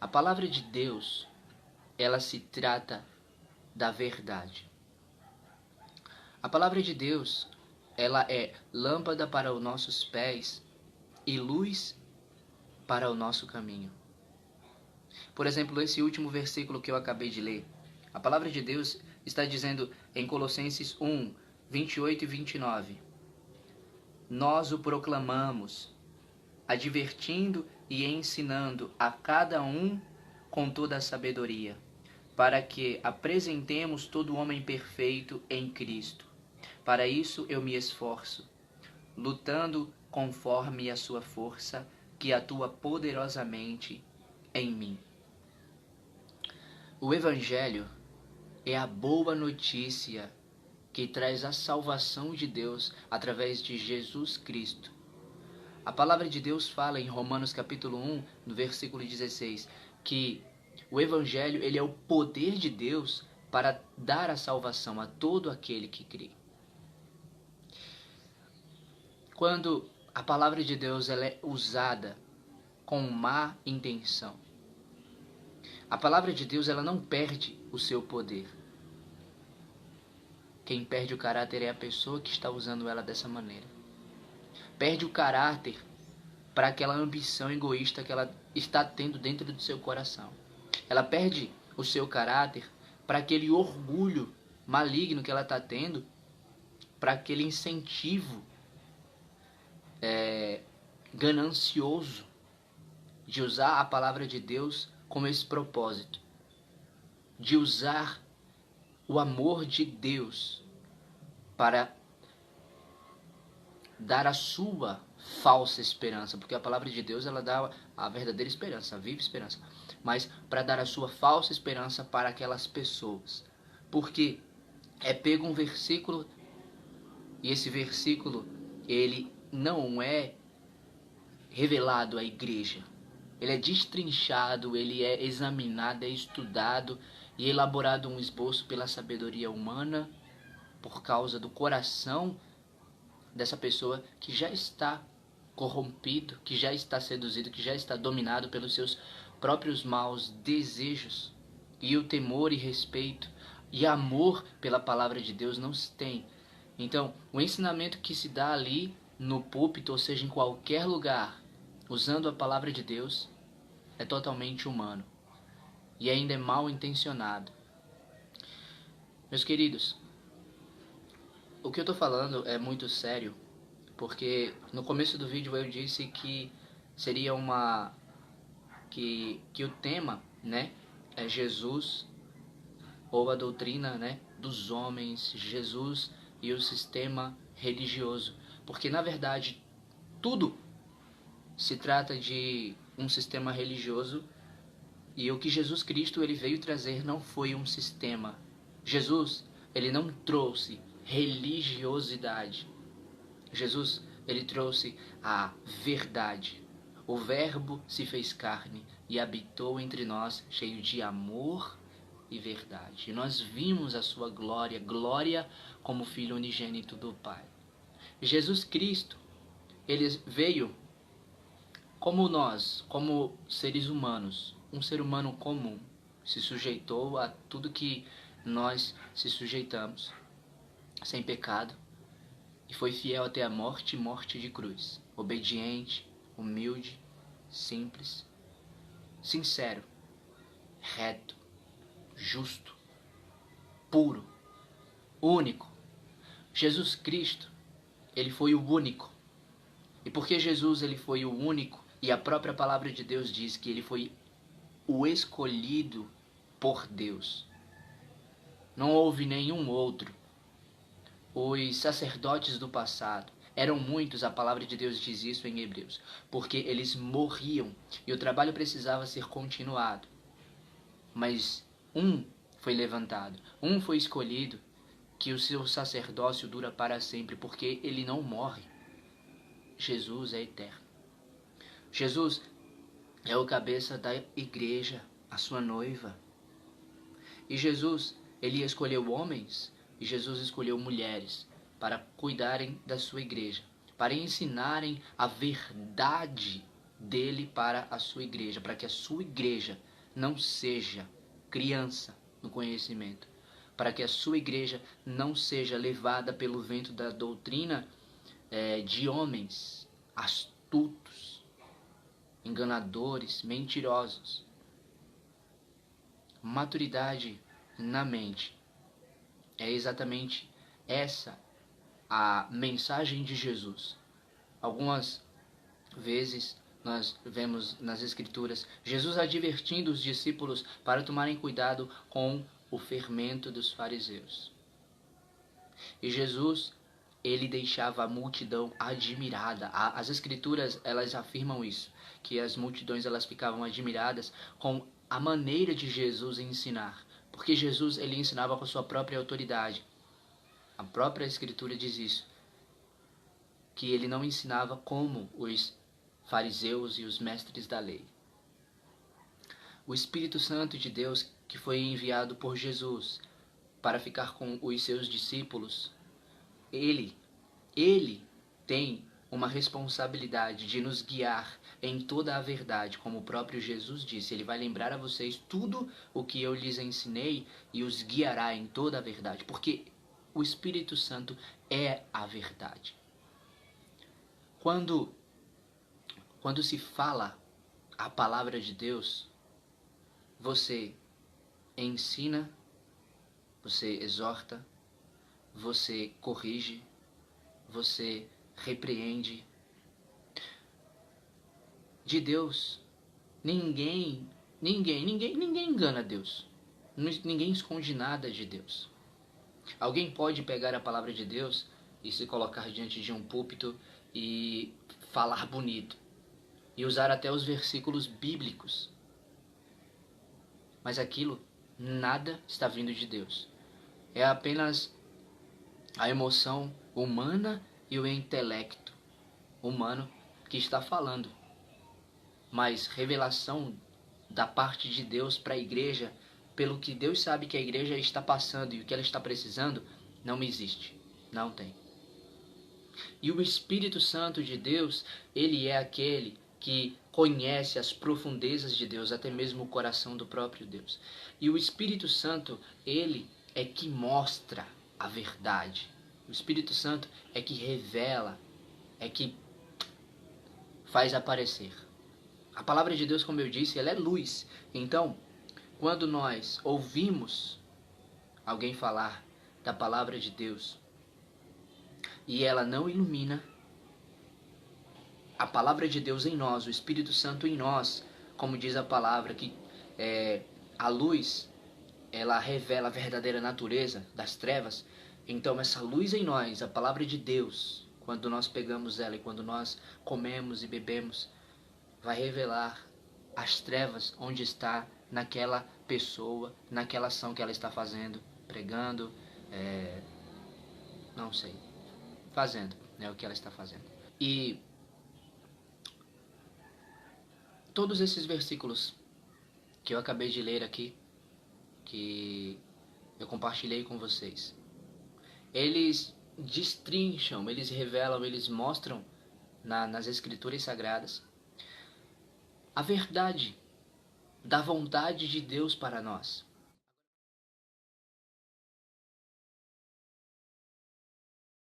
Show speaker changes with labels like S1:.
S1: A palavra de Deus, ela se trata da verdade. A palavra de Deus, ela é lâmpada para os nossos pés e luz para o nosso caminho. Por exemplo, esse último versículo que eu acabei de ler, a palavra de Deus está dizendo em Colossenses 1, 28 e 29. Nós o proclamamos, advertindo e ensinando a cada um com toda a sabedoria, para que apresentemos todo homem perfeito em Cristo. Para isso eu me esforço, lutando conforme a sua força, que atua poderosamente em mim. O Evangelho é a boa notícia que traz a salvação de Deus através de Jesus Cristo. A palavra de Deus fala em Romanos capítulo 1, no versículo 16, que o Evangelho ele é o poder de Deus para dar a salvação a todo aquele que crê. Quando a palavra de Deus ela é usada com má intenção, a palavra de Deus ela não perde o seu poder. Quem perde o caráter é a pessoa que está usando ela dessa maneira. Perde o caráter para aquela ambição egoísta que ela está tendo dentro do seu coração. Ela perde o seu caráter para aquele orgulho maligno que ela está tendo, para aquele incentivo ganancioso de usar a palavra de Deus com esse propósito, de usar o amor de Deus para dar a sua falsa esperança, porque a palavra de Deus ela dá a verdadeira esperança, a viva esperança, mas para dar a sua falsa esperança para aquelas pessoas, porque é pego um versículo e esse versículo ele não é revelado à igreja, ele é destrinchado, ele é examinado, é estudado e elaborado um esboço pela sabedoria humana por causa do coração dessa pessoa que já está corrompido, que já está seduzido, que já está dominado pelos seus próprios maus desejos. E o temor e respeito e amor pela palavra de Deus não se tem. Então, o ensinamento que se dá ali no púlpito, ou seja, em qualquer lugar, usando a palavra de Deus, é totalmente humano e ainda é mal intencionado. Meus queridos, o que eu estou falando é muito sério, porque no começo do vídeo eu disse que seria que o tema, né, é Jesus ou a doutrina, né, dos homens, Jesus e o sistema religioso, porque na verdade tudo se trata de um sistema religioso e o que Jesus Cristo ele veio trazer não foi um sistema. Jesus, ele não trouxe religiosidade. Jesus, ele trouxe a verdade. O Verbo se fez carne e habitou entre nós, cheio de amor e verdade. E nós vimos a sua glória, glória como Filho unigênito do Pai. Jesus Cristo, ele veio como nós, como seres humanos, um ser humano comum, se sujeitou a tudo que nós se sujeitamos, sem pecado, e foi fiel até a morte, morte de cruz, obediente, humilde, simples, sincero, reto, justo, puro, único. Jesus Cristo, ele foi o único. E porque Jesus ele foi o único, e a própria palavra de Deus diz que ele foi o escolhido por Deus. Não houve nenhum outro. Os sacerdotes do passado eram muitos, a palavra de Deus diz isso em Hebreus, porque eles morriam e o trabalho precisava ser continuado. Mas um foi levantado, um foi escolhido, que o seu sacerdócio dura para sempre, porque ele não morre. Jesus é eterno. Jesus é o cabeça da igreja, a sua noiva. E Jesus, ele escolheu homens e Jesus escolheu mulheres para cuidarem da sua igreja, para ensinarem a verdade dele para a sua igreja, para que a sua igreja não seja criança no conhecimento, para que a sua igreja não seja levada pelo vento da doutrina de homens astutos, enganadores, mentirosos. Maturidade na mente é exatamente essa a mensagem de Jesus. Algumas vezes nós vemos nas Escrituras Jesus advertindo os discípulos para tomarem cuidado com o fermento dos fariseus. E Jesus, ele deixava a multidão admirada. As Escrituras, elas afirmam isso, que as multidões elas ficavam admiradas com a maneira de Jesus ensinar, porque Jesus ele ensinava com a sua própria autoridade. A própria Escritura diz isso, que ele não ensinava como os fariseus e os mestres da lei. O Espírito Santo de Deus, que foi enviado por Jesus para ficar com os seus discípulos, ele tem uma responsabilidade de nos guiar em toda a verdade, como o próprio Jesus disse. Ele vai lembrar a vocês tudo o que eu lhes ensinei e os guiará em toda a verdade, porque o Espírito Santo é a verdade. Quando se fala a palavra de Deus, você ensina, você exorta, você corrige, você repreende. De Deus, ninguém engana Deus. Ninguém esconde nada de Deus. Alguém pode pegar a palavra de Deus e se colocar diante de um púlpito e falar bonito e usar até os versículos bíblicos, mas aquilo nada está vindo de Deus. É apenas a emoção humana e o intelecto humano que está falando. Mas revelação da parte de Deus para a igreja, pelo que Deus sabe que a igreja está passando e o que ela está precisando, não existe. Não tem. E o Espírito Santo de Deus, ele é aquele que conhece as profundezas de Deus, até mesmo o coração do próprio Deus. E o Espírito Santo, ele é que mostra a verdade. O Espírito Santo é que revela, é que faz aparecer. A palavra de Deus, como eu disse, ela é luz. Então, quando nós ouvimos alguém falar da palavra de Deus e ela não ilumina, a palavra de Deus em nós, o Espírito Santo em nós, como diz a palavra, que a luz, ela revela a verdadeira natureza das trevas. Então essa luz em nós, a palavra de Deus, quando nós pegamos ela e quando nós comemos e bebemos, vai revelar as trevas onde está naquela pessoa, naquela ação que ela está fazendo, pregando, não sei, fazendo, né, o que ela está fazendo. E todos esses versículos que eu acabei de ler aqui, que eu compartilhei com vocês, eles destrincham, eles revelam, eles mostram nas Escrituras Sagradas a verdade da vontade de Deus para nós.